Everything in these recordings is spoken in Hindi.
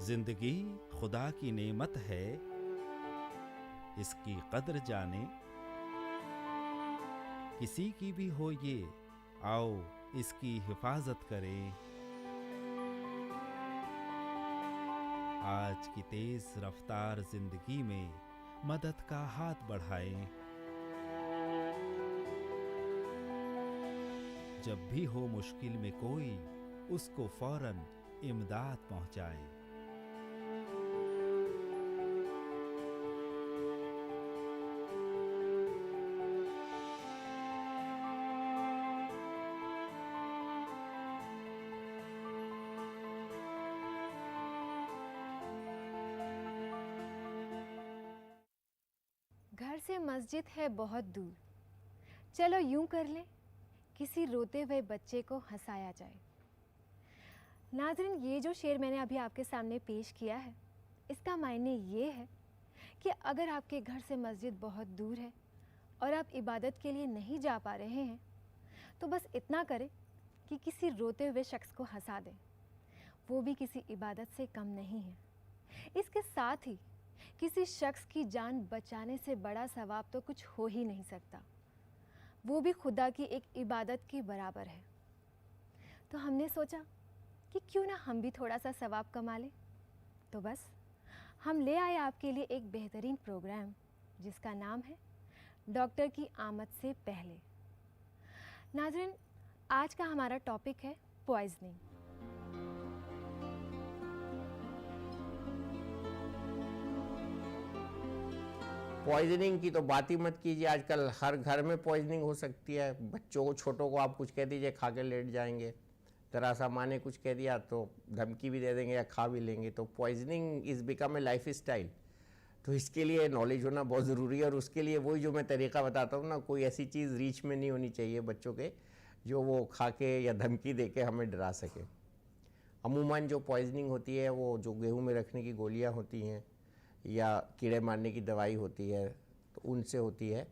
जिंदगी खुदा की नेमत है, इसकी कद्र जाने। किसी की भी हो ये, आओ इसकी हिफाजत करें। आज की तेज रफ्तार जिंदगी में मदद का हाथ बढ़ाएं। जब भी हो मुश्किल में कोई, उसको फौरन इमदाद पहुंचाएं। घर से मस्जिद है बहुत दूर, चलो यूं कर लें किसी रोते हुए बच्चे को हंसाया जाए। नाज़रीन, ये जो शेर मैंने अभी आपके सामने पेश किया है, इसका मायने ये है कि अगर आपके घर से मस्जिद बहुत दूर है और आप इबादत के लिए नहीं जा पा रहे हैं, तो बस इतना करें कि किसी रोते हुए शख्स को हंसा दें। वो भी किसी इबादत से कम नहीं है। इसके साथ ही किसी शख्स की जान बचाने से बड़ा सवाब तो कुछ हो ही नहीं सकता। वो भी खुदा की एक इबादत के बराबर है। तो हमने सोचा कि क्यों ना हम भी थोड़ा सा सवाब कमा लें। तो बस हम ले आए आपके लिए एक बेहतरीन प्रोग्राम जिसका नाम है डॉक्टर की आमद से पहले। नाज़रीन, आज का हमारा टॉपिक है पॉइजनिंग। पॉइजनिंग की तो बात ही मत कीजिए। आजकल हर घर में पॉइजनिंग हो सकती है। बच्चों को, छोटों को आप कुछ कह दीजिए, खा के लेट जाएंगे। जरा सा माँ ने कुछ कह दिया तो धमकी भी दे देंगे या खा भी लेंगे। तो poisoning is become a life style. तो इसके लिए नॉलेज होना बहुत ज़रूरी है। और उसके लिए वही जो मैं तरीका बताता हूँ ना, कोई ऐसी चीज़ रीच में नहीं होनी चाहिए बच्चों के जो वो खा के या धमकी दे के हमें डरा सके। अमूमन जो पॉइजनिंग होती है वो जो गेहूँ में रखने की गोलियाँ होती हैं या कीड़े मारने की दवाई होती है, तो उनसे होती है।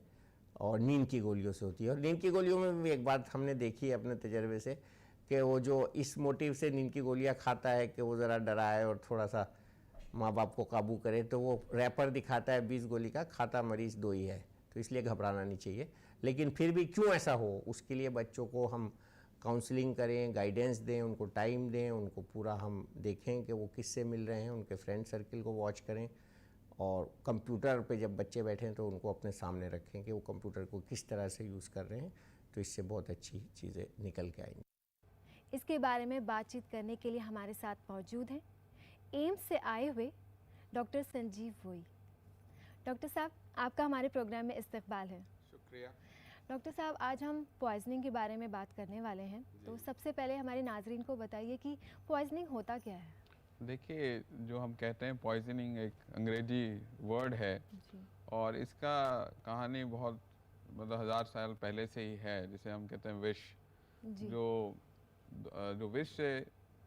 और नींद की गोलियों से होती है। और नींद की गोलियों में भी एक बात हमने देखी है अपने तजर्बे से कि वो जो इस मोटिव से नींद की गोलियां खाता है कि वो ज़रा डराए और थोड़ा सा माँ बाप को काबू करे, तो वो रैपर दिखाता है 20 गोली का, खाता मरीज़ 2 ही है। तो इसलिए घबराना नहीं चाहिए। लेकिन फिर भी क्यों ऐसा हो, उसके लिए बच्चों को हम काउंसलिंग करें, गाइडेंस दें, उनको टाइम दें, उनको पूरा हम देखें कि वो किससे मिल रहे हैं, उनके फ्रेंड सर्किल को वॉच करें। और कंप्यूटर पे जब बच्चे बैठें तो उनको अपने सामने रखें कि वो कंप्यूटर को किस तरह से यूज़ कर रहे हैं। तो इससे बहुत अच्छी चीज़ें निकल के आएंगी। इसके बारे में बातचीत करने के लिए हमारे साथ मौजूद हैं एम्स से आए हुए डॉक्टर संजीव वोई। डॉक्टर साहब, आपका हमारे प्रोग्राम में इस्तकबाल है। शुक्रिया। डॉक्टर साहब, आज हम पॉइजनिंग के बारे में बात करने वाले हैं। तो सबसे पहले हमारे नाजरीन को बताइए कि पॉइजनिंग होता क्या है। देखिए, जो हम कहते हैं पॉइजनिंग एक अंग्रेजी वर्ड है जी। और इसका कहानी बहुत मतलब 1000 साल पहले से ही है, जिसे हम कहते हैं विष। जी। जो विष से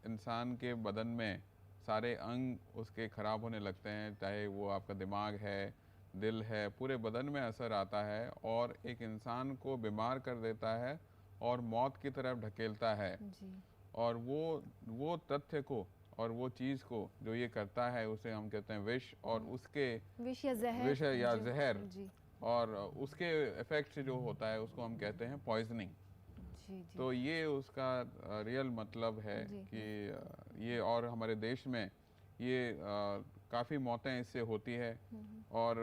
इंसान के बदन में सारे अंग उसके ख़राब होने लगते हैं, चाहे वो आपका दिमाग है, दिल है, पूरे बदन में असर आता है और एक इंसान को बीमार कर देता है और मौत की तरफ ढकेलता है। जी। और वो तथ्य को और वो चीज़ को जो ये करता है उसे हम कहते हैं विष। और उसके विष या जहर। विष या जी। जहर, जी। और उसके इफेक्ट से जो होता है उसको हम कहते हैं पॉइजनिंग। जी। जी। तो ये उसका रियल मतलब है कि ये, और हमारे देश में ये काफ़ी मौतें इससे होती है। और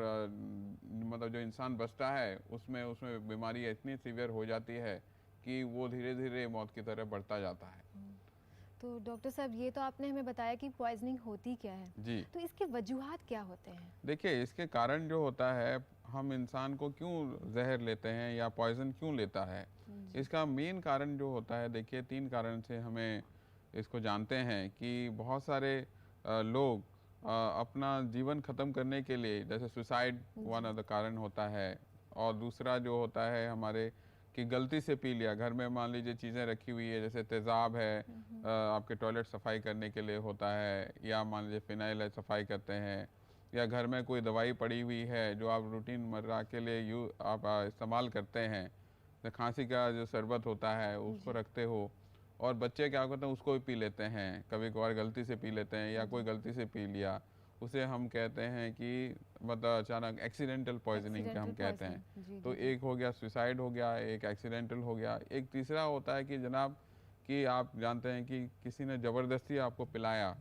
मतलब जो इंसान बचता है उसमें बीमारी इतनी सीवियर हो जाती है कि वो धीरे धीरे मौत की तरफ बढ़ता जाता है। तो डॉक्टर साहब, ये तो आपने हमें बताया कि पॉइजनिंग होती क्या है। जी। तो इसके वजूहात क्या होते हैं। देखिए, इसके कारण जो होता है, हम इंसान को क्यों जहर लेते हैं या पॉइजन क्यों लेता है, इसका मेन कारण जो होता है, देखिए 3 कारण से हमें इसको जानते हैं कि बहुत सारे लोग अपना जीवन ख़त्म करने के लिए, जैसे सुसाइड वन ऑफ द कारण होता है। और दूसरा जो होता है हमारे कि गलती से पी लिया, घर में मान लीजिए चीज़ें रखी हुई है, जैसे तेज़ाब है, आपके टॉयलेट सफाई करने के लिए होता है, या मान लीजिए फ़िनाइल है, सफाई करते हैं, या घर में कोई दवाई पड़ी हुई है जो आप रूटीन मर्रा के लिए आप इस्तेमाल करते हैं, तो खांसी का जो शरबत होता है उसको रखते हो, और बच्चे क्या करते हैं उसको भी पी लेते हैं, कभी कभार गलती से पी लेते हैं या कोई गलती से पी लिया, उसे हम कहते हैं कि मतलब अचानक एक्सीडेंटल पॉइजनिंग का हम कहते हैं। तो एक हो गया सुसाइड हो गया, एक एक्सीडेंटल हो गया, एक तीसरा होता है कि जनाब कि आप जानते हैं कि किसी ने ज़बरदस्ती आपको पिलाया,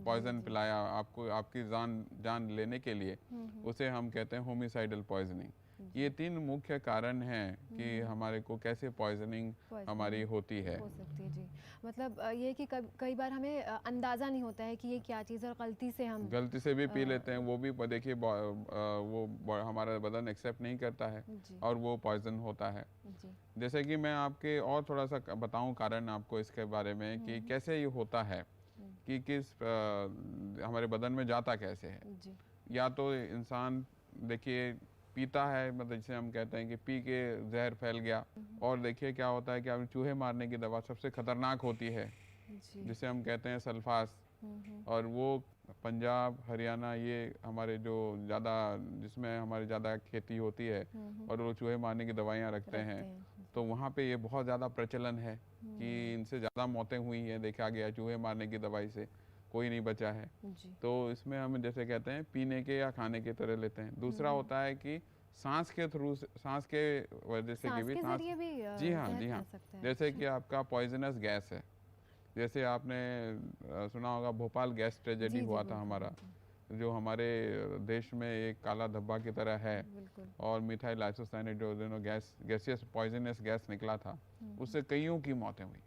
पॉइजन पिलाया आपको आपकी जान लेने के लिए, उसे हम कहते हैं होमिसाइडल पॉइजनिंग। ये 3 मुख्य कारण हैं कि हमारे को कैसे पॉइजनिंग हमारी होती है। हो सकती है जी। मतलब ये कि कई बार हमें अंदाज़ा नहीं होता है कि ये क्या चीज़ है और गलती से हम गलती से भी पी लेते हैं, वो भी देखिए वो हमारा बदन एक्सेप्ट नहीं करता है और वो पॉइजन होता है। जी। जैसे कि मैं आपके और थोड़ा सा बताऊं कारण आपको इसके बारे में कि कैसे ये होता है, कि किस हमारे बदन में जाता कैसे है। जी। या तो इंसान देखिए पीता है, मतलब जिसे हम कहते हैं कि पी के जहर फैल गया, और देखिए क्या होता है कि आप चूहे मारने की दवा सबसे खतरनाक होती है जिसे हम कहते हैं सल्फास, और वो पंजाब हरियाणा ये हमारे जो ज़्यादा जिसमें हमारी ज़्यादा खेती होती है और वो चूहे मारने की दवाइयाँ रखते हैं, तो वहाँ पे ये बहुत ज़्यादा प्रचलन है कि इनसे ज़्यादा मौतें हुई हैं, देखा गया चूहे मारने की दवाई से कोई नहीं बचा है। तो इसमें हम जैसे कहते हैं पीने के या खाने के तरह लेते हैं। दूसरा होता है कि सांस के थ्रू, सांस के वजह से भी सांस, जी हाँ जी हाँ, जैसे कि आपका पॉइजनस गैस है, जैसे आपने सुना होगा भोपाल गैस ट्रेजेडी हुआ था हमारा, जो हमारे देश में एक काला धब्बा की तरह है, और मिथाइल आइसोसाइनेट जो गैसियस पॉइजनस गैस निकला था, उससे कईयों की मौतें हुई,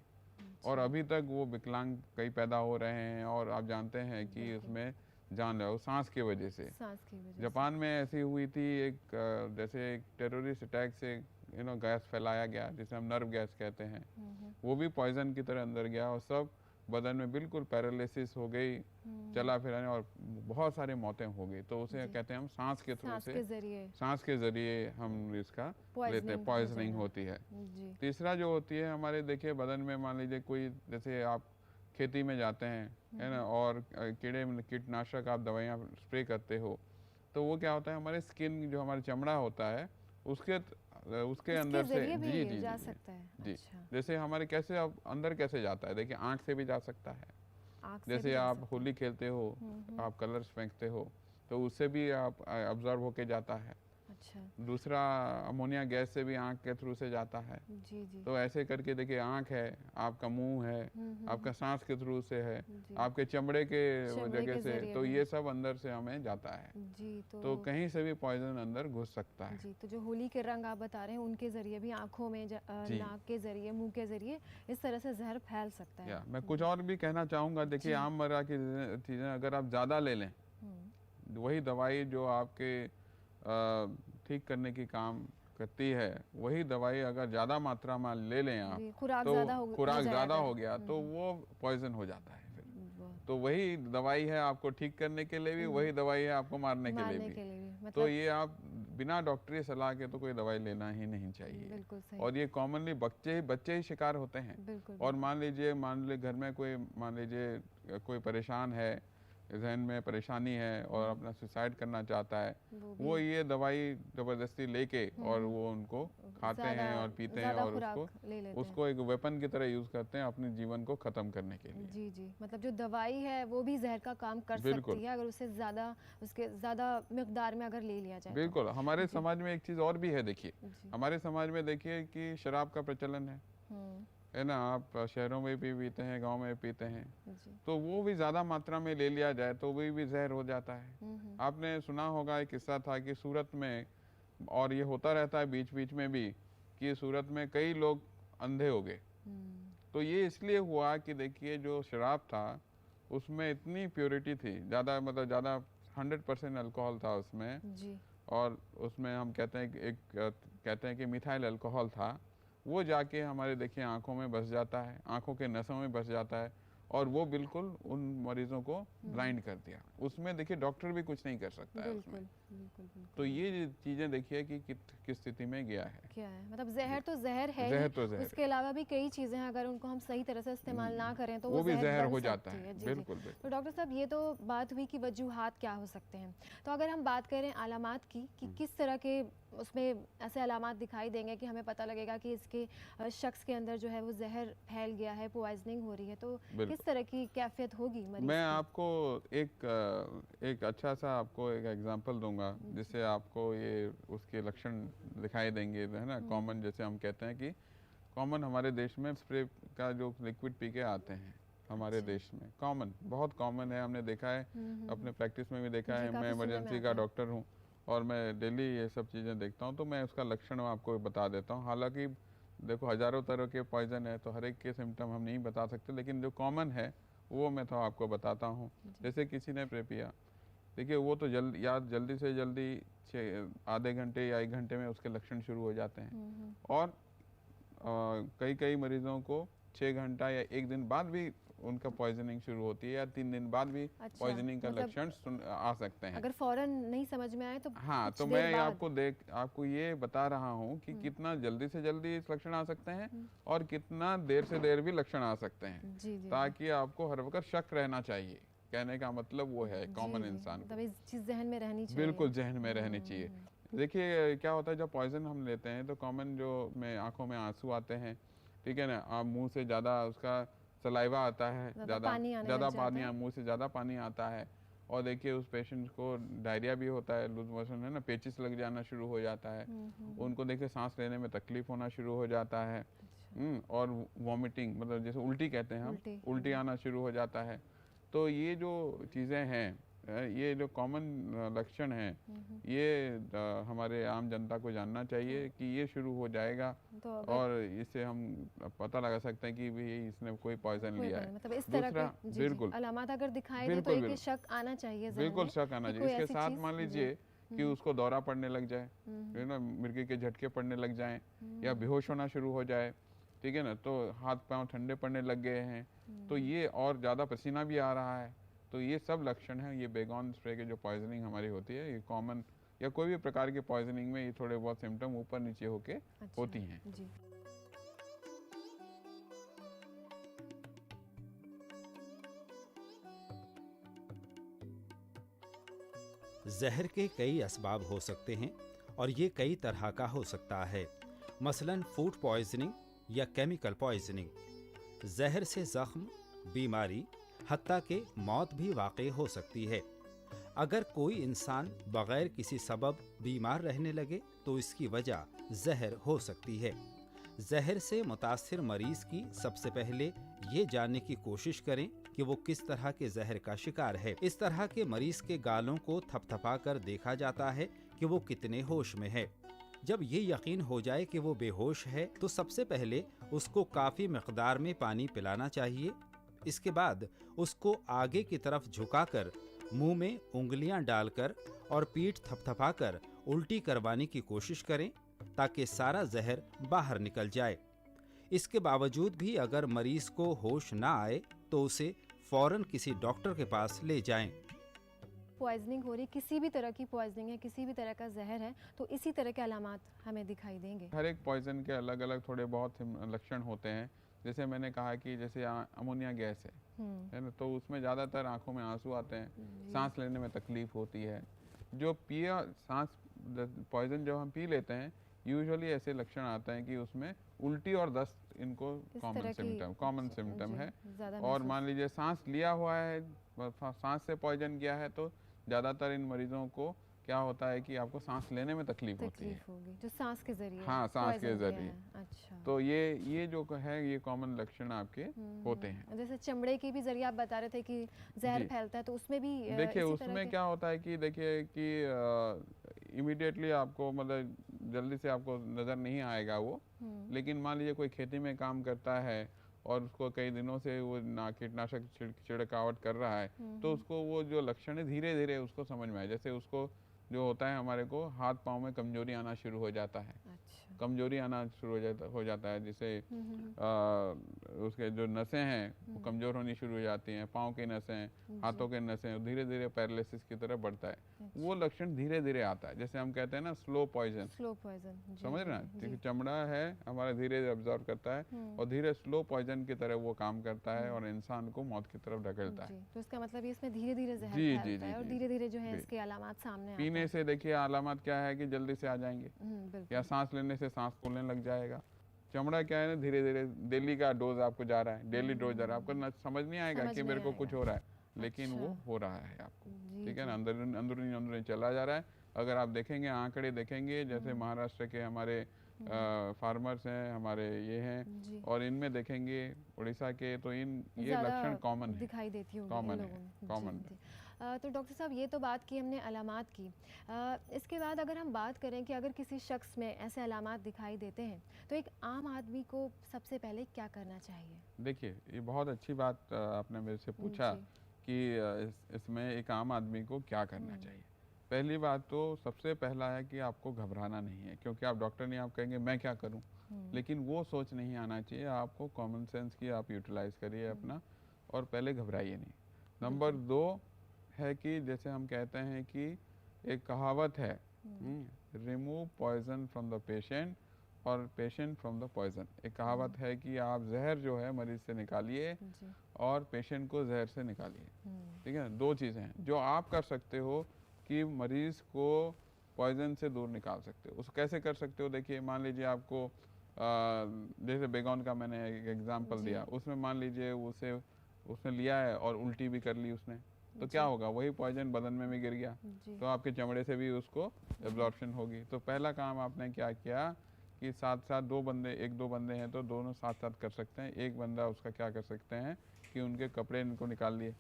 और अभी तक वो विकलांग कई पैदा हो रहे हैं, और आप जानते हैं कि उसमें जानलेवा सांस की वजह से। जापान में ऐसी हुई थी एक जैसे एक टेररिस्ट अटैक से गैस फैलाया गया जिसे हम नर्व गैस कहते हैं, वो भी पॉइजन की तरह अंदर गया और सब बदन में बिल्कुल पैरालिसिस हो गई, चला फिराने, और बहुत सारी मौतें हो गई। तो उसे कहते हैं हम सांस के थ्रू से, सांस के जरिए हम इसका लेते हैं, पॉइजनिंग होती है। तीसरा जो होती है हमारे देखिए बदन में, मान लीजिए कोई जैसे आप खेती में जाते हैं है ना, और कीटनाशक आप दवाइयाँ स्प्रे करते हो, तो वो क्या होता है हमारे स्किन जो हमारा चमड़ा होता है उसके अंदर से जी जा सकता है। जी। जैसे हमारे कैसे अब अंदर कैसे जाता है, देखिए आँख से भी जा सकता है, जैसे आप होली खेलते हो, आप कलर्स फेंकते हो, तो उससे भी आप ऑब्जर्व होके जाता है। दूसरा अमोनिया गैस से भी आँख के थ्रू से जाता है। तो ऐसे करके देखिए आँख है, आपका मुंह है, आपका सांस के थ्रू से है, आपके चमड़े के जगह से, तो ये सब अंदर से हमें जाता है। तो कहीं से भी पॉइजन अंदर घुस सकता है। जी। तो जो होली के रंग आप बता रहे हैं उनके जरिए भी आँखों में, नाक के जरिए, मुंह के जरिए इस तरह से जहर फैल सकता है। मैं कुछ और भी कहना चाहूँगा, देखिए आम मर्रा की चीज़ें अगर आप ज़्यादा ले लें, वही दवाई जो आपके ठीक करने की काम करती है, वही दवाई अगर ज़्यादा मात्रा में ले लें आप, तो खुराक ज़्यादा हो गया तो वो पॉइजन हो जाता है फिर। तो वही दवाई है आपको ठीक करने के लिए भी, वही दवाई है आपको मारने के लिए भी। तो ये आप बिना डॉक्टरी सलाह के तो कोई दवाई लेना ही नहीं चाहिए। और ये कॉमनली बच्चे ही शिकार होते हैं। और मान लीजिए घर में कोई मान लीजिए कोई परेशान है, जहन में परेशानी है और अपना सुसाइड करना चाहता है, वो ये दवाई ज़बरदस्ती लेके और वो उनको खाते हैं और पीते हैं और उसको एक वेपन की तरह यूज़ करते हैं अपने जीवन को ख़त्म करने के लिए। जी। मतलब जो दवाई है वो भी जहर का काम कर सकती है अगर उसके ज़्यादा मिकदार में अगर ले लिया जाए। बिल्कुल। हमारे समाज में एक चीज़ और भी है, देखिए हमारे समाज में देखिए कि शराब का प्रचलन है ना, आप शहरों में भी पीते हैं, गांव में पीते हैं, तो वो भी ज़्यादा मात्रा में ले लिया जाए तो वो भी जहर हो जाता है। आपने सुना होगा एक किस्सा था कि सूरत में, और ये होता रहता है बीच बीच में भी, कि सूरत में कई लोग अंधे हो गए। तो ये इसलिए हुआ कि देखिए जो शराब था उसमें इतनी प्योरिटी थी, ज़्यादा 100% अल्कोहल था उसमें, और उसमें हम कहते हैं कि मिथाइल अल्कोहल था, वो जाके हमारे देखिए आँखों में बस जाता है, आँखों के नसों में बस जाता है, और वो बिल्कुल उन मरीजों को ब्लाइंड कर दिया। उसमें देखिए डॉक्टर भी कुछ नहीं कर सकता है उसमें। तो ये चीज़ें देखिए कि किस स्थिति में गया है। क्या है मतलब जहर तो जहर है जहर ही, तो जहर उसके अलावा भी कई चीज़ें हैं, अगर उनको हम सही तरह से इस्तेमाल ना करें तो वो भी जहर बन हो जाता सकती है। जी, बिल्कुल जी। बिल्कुल। तो डॉक्टर साहब ये तो बात हुई कि वजूहात क्या हो सकते हैं। तो अगर हम बात करें अलामात की कि किस तरह के उसमें ऐसे अलामात दिखाई देंगे कि हमें पता लगेगा कि इसके शख्स के अंदर जो है वो जहर फैल गया है, पॉइजनिंग हो रही है, तो किस तरह की कैफियत होगी मरीज मैं की? आपको एक अच्छा सा आपको एक एग्जांपल दूंगा जिससे आपको ये उसके लक्षण दिखाई देंगे, है ना। कॉमन जैसे हम कहते हैं कि कॉमन हमारे देश में स्प्रे का जो लिक्विड पी के आते हैं हमारे देश में, कॉमन बहुत कॉमन है, हमने देखा है अपने प्रैक्टिस में भी देखा जी, है। काफी मैं सुनने में इमरजेंसी का आता है। डॉक्टर हूँ और मैं डेली ये सब चीज़ें देखता हूँ, तो मैं उसका लक्षण आपको बता देता हूँ। हालांकि देखो हज़ारों तरह के पॉइजन है तो हर एक के सिम्टम हम नहीं बता सकते, लेकिन जो कॉमन है वो मैं तो आपको बताता हूँ। जैसे किसी ने स्प्रे पिया, देखिए वो तो जल्दी से जल्दी आधे घंटे या 1 घंटे में उसके लक्षण शुरू हो जाते हैं। और कई मरीजों को 6 घंटा या 1 दिन बाद भी उनका पॉइजनिंग शुरू होती है, या 3 दिन बाद भी पॉइजनिंग का मतलब लक्षण आ सकते हैं। अगर फौरन नहीं समझ में आए तो हाँ, कुछ तो देर मैं बाद। आपको ये बता रहा हूँ कि कितना जल्दी से जल्दी इस लक्षण आ सकते हैं और कितना देर से देर भी लक्षण आ सकते हैं, जी, जी, ताकि आपको हर वक्त शक रहना चाहिए। कहने का मतलब वो है कॉमन इंसान मतलब को इस चीज़ जहन में रहनी चाहिए। बिल्कुल जहन में रहनी चाहिए। देखिए क्या होता है जब पॉइजन हम लेते हैं तो कॉमन जो में आंखों में आंसू आते हैं, ठीक है ना। आप मुंह से ज़्यादा उसका सलाइवा आता है, ज़्यादा पानी मुंह से ज़्यादा पानी आता है। और देखिए उस पेशेंट को डायरिया भी होता है, लूज मोशन है ना, पेचिस लग जाना शुरू हो जाता है। उनको देखिए सांस लेने में तकलीफ होना शुरू हो जाता है। और वॉमिटिंग मतलब जैसे उल्टी कहते हैं हम, उल्टी आना शुरू हो जाता है। तो ये जो चीज़ें हैं, ये जो कॉमन लक्षण हैं, ये हमारे आम जनता को जानना चाहिए कि ये शुरू हो जाएगा, तो और इससे हम पता लगा सकते हैं कि भाई इसने कोई पॉइजन लिया है। मतलब इस तरह के बिल्कुल अलामत अगर दिखाई दे तो एक शक आना चाहिए, बिल्कुल शक आना चाहिए। इसके साथ मान लीजिए कि उसको दौरा पड़ने लग जाए, है ना, मिर्गी के झटके पड़ने लग जाएं, या बेहोश होना शुरू हो जाए, ठीक है ना, तो हाथ पांव ठंडे पड़ने लग गए हैं, तो ये और ज़्यादा पसीना भी आ रहा है, तो ये सब लक्षण हैं। ये बेगॉन स्प्रे के जो पॉइजनिंग हमारी होती है, ये कॉमन या कोई भी प्रकार की पॉइजनिंग में ये थोड़े बहुत सिम्टम ऊपर नीचे होके होती हैं। जी। जहर के कई असबाब हो सकते हैं और ये कई तरह का हो सकता है, मसलन फूड पॉइजनिंग या केमिकल पॉइजनिंग। जहर से जख्म, बीमारी, हत्ता के मौत भी वाक़ई हो सकती है। अगर कोई इंसान बग़ैर किसी सबब बीमार रहने लगे तो इसकी वजह जहर हो सकती है। जहर से मुतासिर मरीज़ की सबसे पहले ये जानने की कोशिश करें कि वो किस तरह के जहर का शिकार है। इस तरह के मरीज़ के गालों को थपथपा कर देखा जाता है कि वो कितने होश में है। जब ये यकीन हो जाए कि वो बेहोश है तो सबसे पहले उसको काफ़ी मिक़दार में पानी पिलाना चाहिए। इसके बाद उसको आगे की तरफ झुकाकर मुंह में उंगलियां डालकर और पीठ थपथपाकर उल्टी करवाने की कोशिश करें ताकि सारा जहर बाहर निकल जाए। इसके बावजूद भी अगर मरीज़ को होश ना आए तो उसे फ़ौरन किसी डॉक्टर के पास ले जाएं। पॉइजनिंग हो रही, किसी भी तरह की पॉइजनिंग है, किसी भी तरह का जहर है, तो इसी तरह के अलामात हमें दिखाई देंगे। हर एक पॉइजन के अलग अलग थोड़े बहुत लक्षण होते हैं। जैसे मैंने कहा कि जैसे अमोनिया गैस है ना, तो उसमें ज़्यादातर आंखों में आंसू आते हैं, सांस लेने में तकलीफ होती है। जो पिया सांस पॉइजन जब हम पी लेते हैं, यूजुअली ऐसे लक्षण आते हैं कि उसमें उल्टी और दस्त इनको कॉमन सिम्टम है। और मान लीजिए सांस लिया हुआ है, सांस से पॉइजन गया है, तो ज़्यादातर इन मरीजों को क्या होता है कि आपको सांस लेने में तकलीफ होती है, जो सांस के जरिए। हाँ, सांस के जरिए। अच्छा। तो ये जो है ये कॉमन लक्षण आपके होते हैं। जैसे चमड़े के भी जरिए आप बता रहे थे कि जहर फैलता है, तो उसमें भी देखिए उसमें क्या होता है कि देखिए कि इमीडिएटली आपको मतलब जल्दी से आपको नज़र नहीं आएगा वो, लेकिन मान लीजिए कोई खेती में काम करता है और उसको कई दिनों से वो कीटनाशक छिड़कावट कर रहा है, तो उसको वो जो लक्षण है धीरे धीरे उसको समझ में आए। जैसे उसको जो होता है हमारे को हाथ पाँव में कमजोरी आना शुरू हो जाता है, कमजोरी आना शुरू हो जाता है, जिससे उसके जो नसें हैं वो कमज़ोर होनी शुरू हो जाती हैं, पाँव की नसें, हाथों के नसें, धीरे धीरे पैरालिसिस की तरफ बढ़ता है। वो लक्षण धीरे धीरे आता है, जैसे हम कहते हैं ना स्लो पॉइजन, समझ रहे हैं, क्योंकि चमड़ा है हमारा धीरे धीरे अब्जॉर्व करता है और धीरे स्लो पॉइजन की तरह वो काम करता है और इंसान को मौत की तरफ ढकेलता है। तो इसका मतलब ये इसमें धीरे धीरे जहर जी फैलता है और धीरे धीरे जो है इसके अलामात सामने आते हैं। पीने से देखिए अलामत क्या है कि जल्दी से आ जाएंगे, या सांस लेने से सांस फूलने लग जाएगा। चमड़ा क्या है ना, धीरे धीरे डेली का डोज आपको जा रहा है, डेली डोज जा रहा है, आपको समझ नहीं आएगा कि मेरे को कुछ हो रहा है, लेकिन वो हो रहा है आपको, ठीक है ना, अंदरूनी चला जा रहा है। अगर आप देखेंगे आंकड़े देखेंगे, जैसे महाराष्ट्र के हमारे फार्मर्स हैं, हमारे ये हैं, और इनमें देखेंगे उड़ीसा के, तो ये लक्षण कॉमन दिखाई देती होगी कॉमन है। तो डॉक्टर साहब ये तो बात की हमने अलामात की, इसके बाद अगर हम बात करें कि अगर किसी शख्स में ऐसे अलामात दिखाई देते हैं तो एक आम आदमी को सबसे पहले क्या करना चाहिए? देखिए ये बहुत अच्छी बात आपने मेरे से पूछा कि इसमें एक आम आदमी को क्या करना चाहिए। पहली बात तो सबसे पहला है कि आपको घबराना नहीं है, क्योंकि आप डॉक्टर नहीं, आप कहेंगे मैं क्या करूं, लेकिन वो सोच नहीं आना चाहिए। आपको कॉमन सेंस की आप यूटिलाइज करिए अपना, और पहले घबराइए नहीं। नंबर 2 है कि जैसे हम कहते हैं कि एक कहावत है, remove poison from the patient और पेशेंट फ्रॉम द पॉइजन। एक कहावत है कि आप जहर जो है मरीज से निकालिए और पेशेंट को जहर से निकालिए, ठीक है ना। 2 चीज़ें हैं जो आप कर सकते हो कि मरीज़ को पॉइजन से दूर निकाल सकते हो। उसको कैसे कर सकते हो? देखिए मान लीजिए आपको जैसे बेगोन का मैंने एक एग्जांपल दिया, उसमें मान लीजिए उसने लिया है और उल्टी भी कर ली उसने, तो क्या होगा, वही पॉइजन बदन में भी गिर गया, तो आपके चमड़े से भी उसको एब्जॉर्प्शन होगी। तो पहला काम आपने क्या किया कि साथ साथ 2 बंदे, 1-2 बंदे हैं तो दोनों साथ साथ कर सकते हैं। एक बंदा उसका क्या कर सकते हैं कि उनके कपड़े इनको निकाल लिए,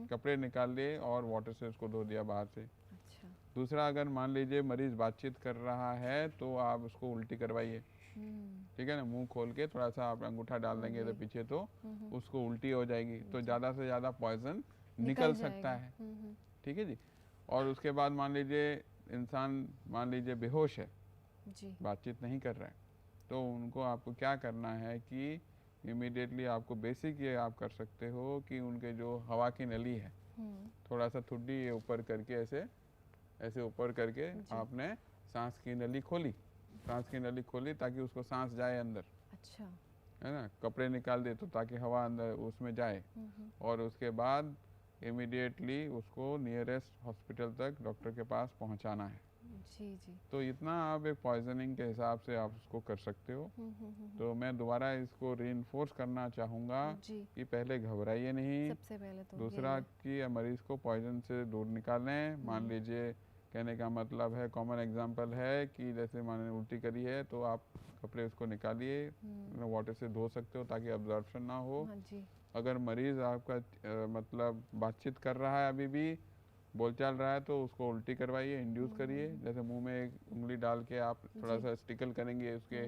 कपड़े निकाल लिए और वाटर से उसको धो दिया बाहर से। अच्छा। दूसरा, अगर मान लीजिए मरीज बातचीत कर रहा है तो आप उसको उल्टी करवाइए, ठीक है ना, मुंह खोल के थोड़ा सा आप अंगूठा डाल देंगे इधर पीछे तो उसको उल्टी हो जाएगी, तो ज़्यादा से ज़्यादा पॉइजन निकल सकता है, ठीक है जी। और उसके बाद मान लीजिए इंसान मान लीजिए बेहोश है, बातचीत नहीं कर रहा है, तो उनको आपको क्या करना है कि इमीडिएटली आपको बेसिक ये आप कर सकते हो कि उनके जो हवा की नली है थोड़ा सा ठुड्डी ये ऊपर करके ऐसे ऊपर करके आपने सांस की नली खोली ताकि उसको सांस जाए अंदर, अच्छा है ना। कपड़े निकाल दे तो ताकि हवा अंदर उसमें जाए, और उसके बाद इमीडिएटली उसको नियरेस्ट हॉस्पिटल तक डॉक्टर के पास पहुंचाना है। जी। तो इतना आप एक पॉइजनिंग के हिसाब से आप उसको कर सकते हो। तो मैं दोबारा इसको रीइंफोर्स करना चाहूँगा कि पहले घबराइए नहीं, सबसे पहले तो दूसरा कि मरीज़ को पॉइजन से दूर निकालें। मान लीजिए कहने का मतलब है, कॉमन एग्जांपल है कि जैसे माने उल्टी करी है तो आप कपड़े उसको निकालिए, वाटर से धो सकते हो ताकि अब्जॉर्प्शन ना हो। अगर मरीज़ आपका मतलब बातचीत कर रहा है, अभी भी बोलचाल रहा है, तो उसको उल्टी करवाइए, इंड्यूस करिए। जैसे मुंह में एक उंगली डाल के आप थोड़ा सा स्टिकल करेंगे उसके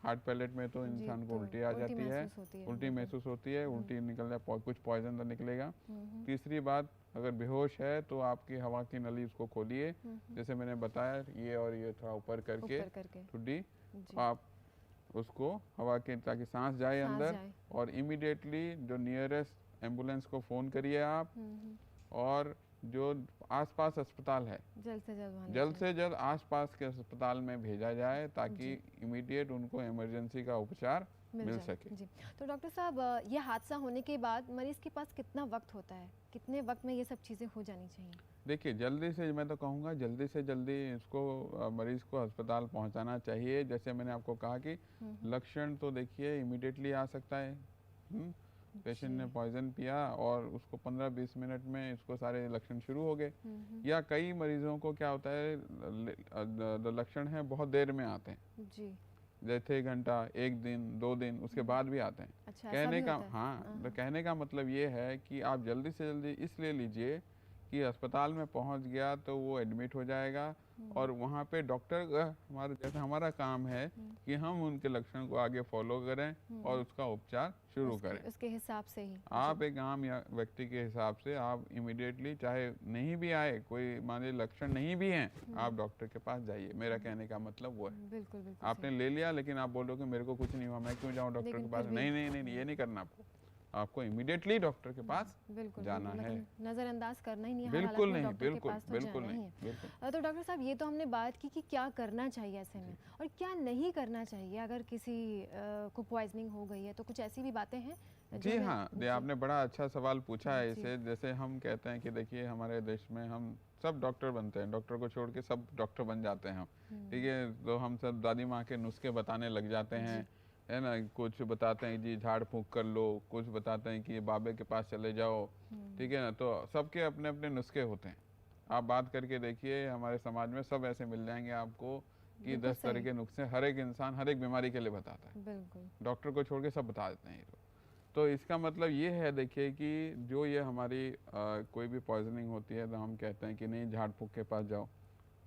हार्ट पैलेट में, तो इंसान को उल्टी आ जाती है, उल्टी महसूस होती है, उल्टी निकल जाए, कुछ पॉइजन तो निकलेगा। तीसरी बात, अगर बेहोश है तो आपकी हवा की नली उसको खोलिए, जैसे मैंने बताया ये और ये थोड़ा ऊपर करके ठुड्डी आप उसको हवा के ताकि सांस जाए अंदर, और इमीडिएटली जो नियरेस्ट एम्बुलेंस को फ़ोन करिए आप, और जो आसपास अस्पताल है जल्द से जल्द आसपास के अस्पताल में भेजा जाए ताकि इमीडिएट उनको इमरजेंसी का उपचार मिल सके। जी। तो डॉक्टर साहब, ये हादसा होने के बाद मरीज के पास कितना वक्त होता है, कितने वक्त में ये सब चीज़ें हो जानी चाहिए? देखिए जल्दी से, मैं तो कहूँगा जल्दी से जल्दी इसको मरीज़ को अस्पताल पहुँचाना चाहिए। जैसे मैंने आपको कहा कि लक्षण तो देखिए इमीडिएटली आ सकता है, पेशेंट ने पॉइजन पिया और उसको 15-20 मिनट में इसको सारे लक्षण शुरू हो गए, या कई मरीजों को क्या होता है लक्षण है बहुत देर में आते हैं जी, जैसे 1 घंटा, 1 दिन, 2 दिन उसके बाद भी आते हैं। अच्छा, कहने का तो कहने का मतलब ये है कि आप जल्दी से जल्दी इसलिए लीजिए कि अस्पताल में पहुंच गया तो वो एडमिट हो जाएगा और वहाँ पे डॉक्टर हमारा जैसे हमारा काम है कि हम उनके लक्षण को आगे फॉलो करें और उसका उपचार शुरू करें। उसके हिसाब से ही आप एक आम या व्यक्ति के हिसाब से आप इमीडिएटली, चाहे नहीं भी आए, कोई मान लीजिए लक्षण नहीं भी हैं, आप डॉक्टर के पास जाइए। मेरा कहने का मतलब वो है। बिल्कुल बिल्कुल आपने ले लिया लेकिन आप बोल रहे हो कि मेरे को कुछ नहीं हुआ, मैं क्यों जाऊँ डॉक्टर लेकिन के पास? फिर भी- नहीं नहीं नहीं, ये नहीं करना आपको इमीडिएटली डॉक्टर के पास बिल्कुल जाना बिल्कुल, है। मतलब नज़रअंदाज करना ही नहीं है, हर बिल्कुल हालत में नहीं, डॉक्टर के बिल्कुल पास तो बिल्कुल जाना ही नहीं, है। बिल्कुल। तो डॉक्टर साहब, ये तो हमने बात की कि क्या करना चाहिए ऐसे में और क्या नहीं करना चाहिए अगर किसी को पॉइजनिंग हो गई है, तो कुछ ऐसी भी बातें हैं जी जिनमें- हाँ, ये आपने बड़ा अच्छा सवाल पूछा है जी। इसे। जैसे हम कहते हैं कि देखिए हमारे देश में हम सब डॉक्टर बनते हैं, डॉक्टर को छोड़ के सब डॉक्टर बन जाते हैं हम, ठीक है। तो हम सब दादी माँ के नुस्खे बताने लग जाते हैं, है ना। कुछ बताते हैं जी झाड़ फूंक कर लो, कुछ बताते हैं कि बाबे के पास चले जाओ, ठीक है ना। तो सबके अपने अपने नुस्खे होते हैं। आप बात करके देखिए, हमारे समाज में सब ऐसे मिल जाएंगे आपको कि बिल्कुल 10 तरह सही। के नुस्खे हर एक इंसान हर एक बीमारी के लिए बताता है। बिल्कुल डॉक्टर को छोड़ के सब बता देते हैं ये लोग। तो इसका मतलब ये है, देखिए कि जो ये हमारी कोई भी पॉइजनिंग होती है तो हम कहते हैं कि नहीं झाड़ फूक के पास जाओ,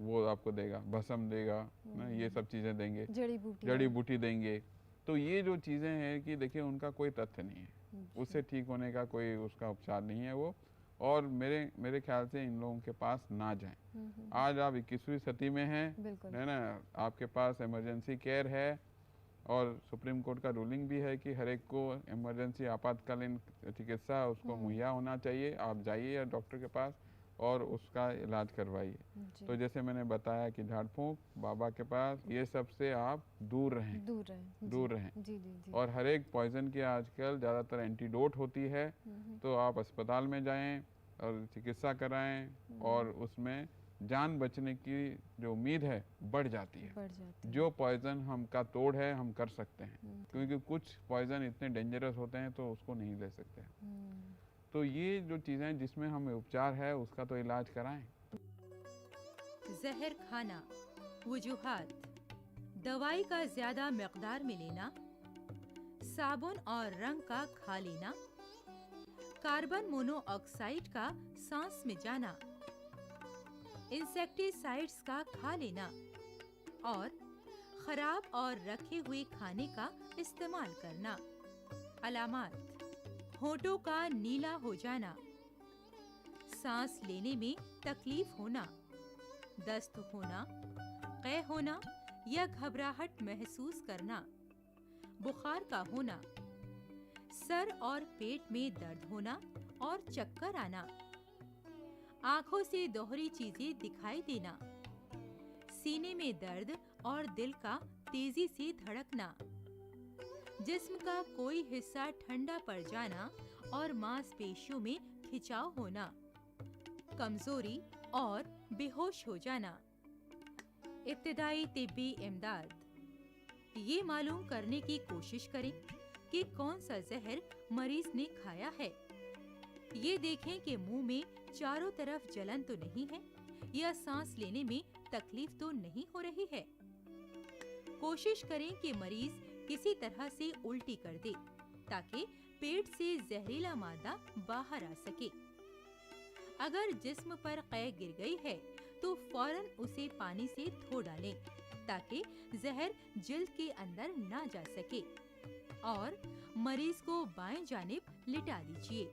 वो आपको देगा, भस्म देगा ना, ये सब चीज़ें देंगे, जड़ी बूटी देंगे। तो ये जो चीज़ें हैं कि देखिए उनका कोई तथ्य नहीं है, उससे ठीक होने का कोई उसका उपचार नहीं है वो। और मेरे ख्याल से इन लोगों के पास ना जाएं। आज आप 21वीं सदी में हैं, बिल्कुल है ना, आपके पास इमरजेंसी केयर है और सुप्रीम कोर्ट का रूलिंग भी है कि हर एक को इमरजेंसी आपातकालीन चिकित्सा उसको मुहैया होना चाहिए। आप जाइए डॉक्टर के पास और उसका इलाज करवाइए। जी। तो जैसे मैंने बताया कि झाड़ फूंक, बाबा के पास, ये सब से आप दूर रहें, दूर रहें दूर रहें। जी जी जी। और हर एक पॉइजन की आजकल ज़्यादातर एंटीडोट होती है, तो आप अस्पताल में जाएं और चिकित्सा कराएं और उसमें जान बचने की जो उम्मीद है बढ़ जाती है। बढ़ जाती है। जो पॉइजन हम का तोड़ है हम कर सकते हैं, क्योंकि कुछ पॉइजन इतने डेंजरस होते हैं तो उसको नहीं ले सकते। तो ये जो चीज़ें जिसमें हमें उपचार है उसका तो इलाज कराएं। जहर खाना, वजूहात, दवाई का ज्यादा मकदार में लेना, साबुन और रंग का खा लेना, कार्बन मोनोऑक्साइड का सांस में जाना, इंसेक्टिसाइड्स का खा लेना और खराब और रखे हुए खाने का इस्तेमाल करना। अलामात: होठों का नीला हो जाना, सांस लेने में तकलीफ होना, दस्त होना, कै होना या घबराहट महसूस करना, बुखार का होना, सर और पेट में दर्द होना और चक्कर आना, आंखों से दोहरी चीजें दिखाई देना, सीने में दर्द और दिल का तेजी से धड़कना, जिस्म का कोई हिस्सा ठंडा पड़ जाना और मांसपेशियों में खिंचाव होना, कमजोरी और बेहोश हो जाना। इब्तिदाई तिब्बी इमदाद: ये मालूम करने की कोशिश करें कि कौन सा जहर मरीज ने खाया है। ये देखें कि मुंह में चारों तरफ जलन तो नहीं है या सांस लेने में तकलीफ तो नहीं हो रही है। कोशिश करें कि मरीज किसी तरह से उल्टी कर दे ताकि पेट से जहरीला मादा बाहर आ सके। अगर जिस्म पर कै गिर गई है तो फौरन उसे पानी से धो डालें ताकि जहर जिल्द के अंदर ना जा सके और मरीज को बाएं जानिब लिटा दीजिए।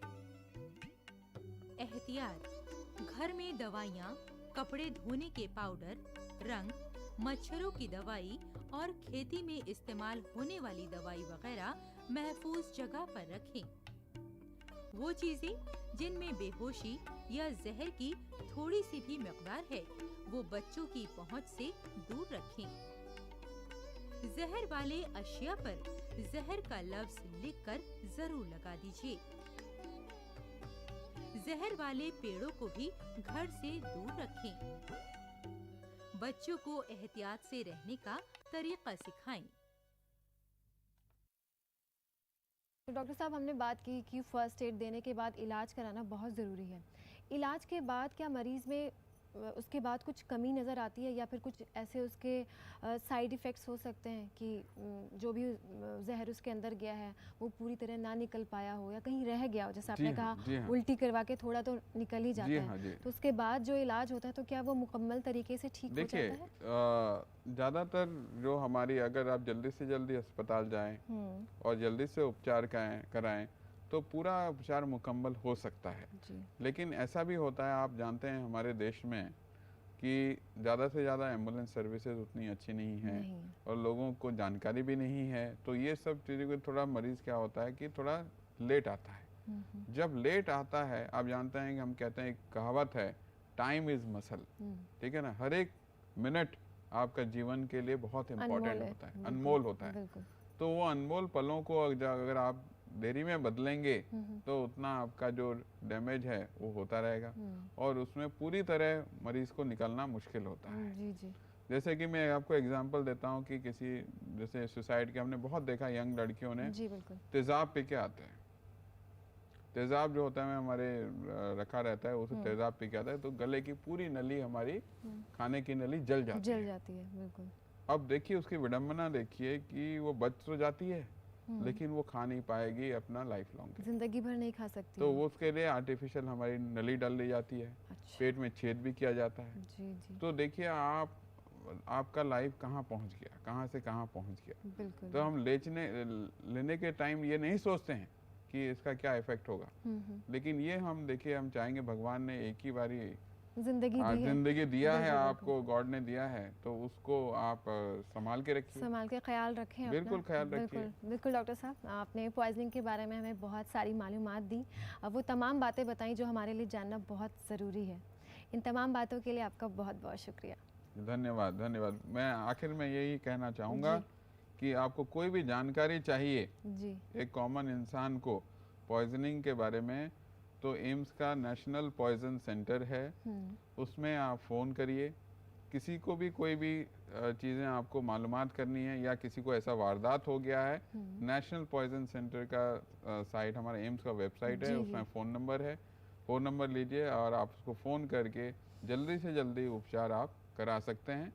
एहतियात: घर में दवाइयाँ, कपड़े धोने के पाउडर, रंग, मच्छरों की दवाई और खेती में इस्तेमाल होने वाली दवाई वगैरह महफूज जगह पर रखें। वो चीजें जिनमें बेहोशी या जहर की थोड़ी सी भी मकदार है वो बच्चों की पहुंच से दूर रखें। जहर वाले अशिया पर जहर का लफ्ज लिखकर जरूर लगा दीजिए। जहर वाले पेड़ों को भी घर से दूर रखें। बच्चों को एहतियात से रहने का तरीका सिखाएं। तो डॉक्टर साहब, हमने बात की कि फर्स्ट एड देने के बाद इलाज कराना बहुत ज़रूरी है। इलाज के बाद क्या मरीज़ में उसके बाद कुछ कमी नज़र आती है या फिर कुछ ऐसे उसके साइड इफ़ेक्ट्स हो सकते हैं कि जो भी जहर उसके अंदर गया है वो पूरी तरह ना निकल पाया हो या कहीं रह गया हो, जैसे आपने कहा जी हाँ, उल्टी करवा के थोड़ा तो निकल ही जाता जी है, हाँ, जी। तो उसके बाद जो इलाज होता है तो क्या वो मुकम्मल तरीके से ठीक हो देखिए, जाता है? ज़्यादातर जो हमारी, अगर आप जल्दी से जल्दी अस्पताल जाएं और जल्दी से उपचार कराएं तो पूरा उपचार मुकम्मल हो सकता है। जी। लेकिन ऐसा भी होता है, आप जानते हैं हमारे देश में कि ज़्यादा से ज़्यादा एम्बुलेंस सर्विसेज उतनी अच्छी नहीं है नहीं। और लोगों को जानकारी भी नहीं है, तो ये सब चीज़ों को थोड़ा मरीज़ क्या होता है कि थोड़ा लेट आता है। जब लेट आता है, आप जानते हैं कि हम कहते हैं, एक कहावत है, टाइम इज़ मसल, ठीक है ना, हर एक मिनट आपका जीवन के लिए बहुत इम्पोर्टेंट होता है, अनमोल होता है। बिल्कुल। तो वो अनमोल पलों को अगर आप देरी में बदलेंगे तो उतना आपका जो डैमेज है वो होता रहेगा और उसमें पूरी तरह मरीज को निकलना मुश्किल होता है। जी जी। जैसे कि मैं आपको एग्जांपल देता हूँ कि किसी, जैसे सुसाइड के हमने बहुत देखा, यंग लड़कियों ने जी बिल्कुल। तेज़ाब पी के आते हैं। तेज़ाब जो होता है हमारे रखा रहता है, उसे तेज़ाब पी के आता है तो गले की पूरी नली, हमारी खाने की नली जल जाती है। बिल्कुल। अब देखिए उसकी विडंबना देखिए कि वो बच तो जाती है लेकिन वो खा नहीं पाएगी अपना लाइफ लॉन्ग, जिंदगी भर नहीं खा सकती। तो वो उसके लिए आर्टिफिशियल हमारी नली डाल दी जाती है। अच्छा। पेट में छेद भी किया जाता है। जी जी। तो देखिए आपका लाइफ कहाँ पहुंच गया, कहाँ से कहाँ पहुंच गया। बिल्कुल। तो हम लेने के टाइम ये नहीं सोचते हैं कि इसका क्या इफेक्ट होगा, लेकिन ये हम देखिए, हम चाहेंगे, भगवान ने एक ही बारी जिंदगी दिया है आपको, गॉड ने दिया है, तो उसको आप संभाल के रखिए, संभाल के ख्याल रखें। बिल्कुल ख्याल रखिए। बिल्कुल डॉक्टर साहब, आपने पॉइजनिंग के बारे में हमें बहुत सारी मालूमात दी, अब वो तमाम बातें बताई जो हमारे लिए जानना बहुत ज़रूरी है। इन तमाम बातों के लिए आपका बहुत बहुत शुक्रिया। धन्यवाद, धन्यवाद। मैं आखिर में यही कहना चाहूँगा कि आपको कोई भी जानकारी चाहिए जी, एक कॉमन इंसान को पॉइजनिंग के बारे में, तो एम्स का नेशनल पॉइजन सेंटर है, उसमें आप फ़ोन करिए। किसी को भी कोई भी चीज़ें आपको मालूमात करनी है या किसी को ऐसा वारदात हो गया है, नेशनल पॉइजन सेंटर का साइट, हमारे एम्स का वेबसाइट है, उसमें फ़ोन नंबर है, फ़ोन नंबर लीजिए और आप उसको फ़ोन करके जल्दी से जल्दी उपचार आप करा सकते हैं।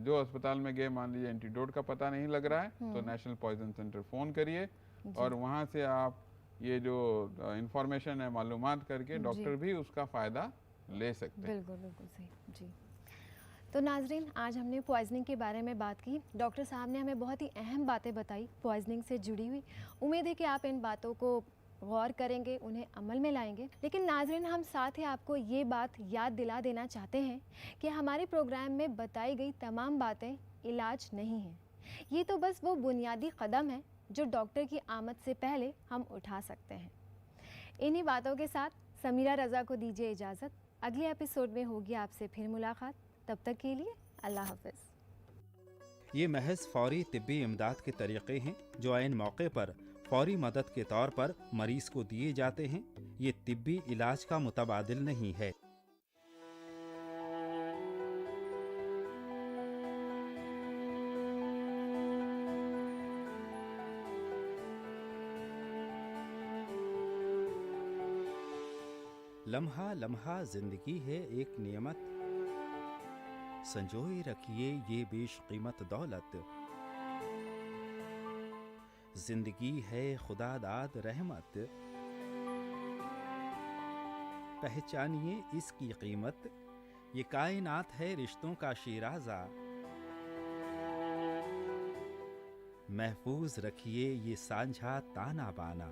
जो अस्पताल में गए, मान लीजिए एंटीडोट का पता नहीं लग रहा है, तो नेशनल पॉइजन सेंटर फ़ोन करिए और वहाँ से आप ये जो इंफॉर्मेशन है मालूमात करके डॉक्टर भी उसका फ़ायदा ले सकते हैं। बिल्कुल बिल्कुल सही जी। तो नाजरीन, आज हमने पॉइजनिंग के बारे में बात की। डॉक्टर साहब ने हमें बहुत ही अहम बातें बताई पॉइजनिंग से जुड़ी हुई। उम्मीद है कि आप इन बातों को गौर करेंगे, उन्हें अमल में लाएंगे। लेकिन नाजरीन, हम साथ ही आपको ये बात याद दिला देना चाहते हैं कि हमारे प्रोग्राम में बताई गई तमाम बातें इलाज नहीं हैं। ये तो बस वो बुनियादी कदम है जो डॉक्टर की आमद से पहले हम उठा सकते हैं। इन्हीं बातों के साथ समीरा रज़ा को दीजिए इजाज़त। अगले एपिसोड में होगी आपसे फिर मुलाकात। तब तक के लिए अल्लाह हाफ़िज़। ये महज फौरी तिब्बी इमदाद के तरीक़े हैं जो ऐन मौके पर फौरी मदद के तौर पर मरीज़ को दिए जाते हैं। ये तिब्बी इलाज का मुतबादिल नहीं है। लम्हा लम्हा जिंदगी है एक नियमत, संजोए रखिए ये बेशकीमत दौलत। जिंदगी है खुदा दाद रहमत, पहचानिए इसकी कीमत। ये कायनात है रिश्तों का शीराज़ा, महफूज रखिए ये सांझा ताना बाना।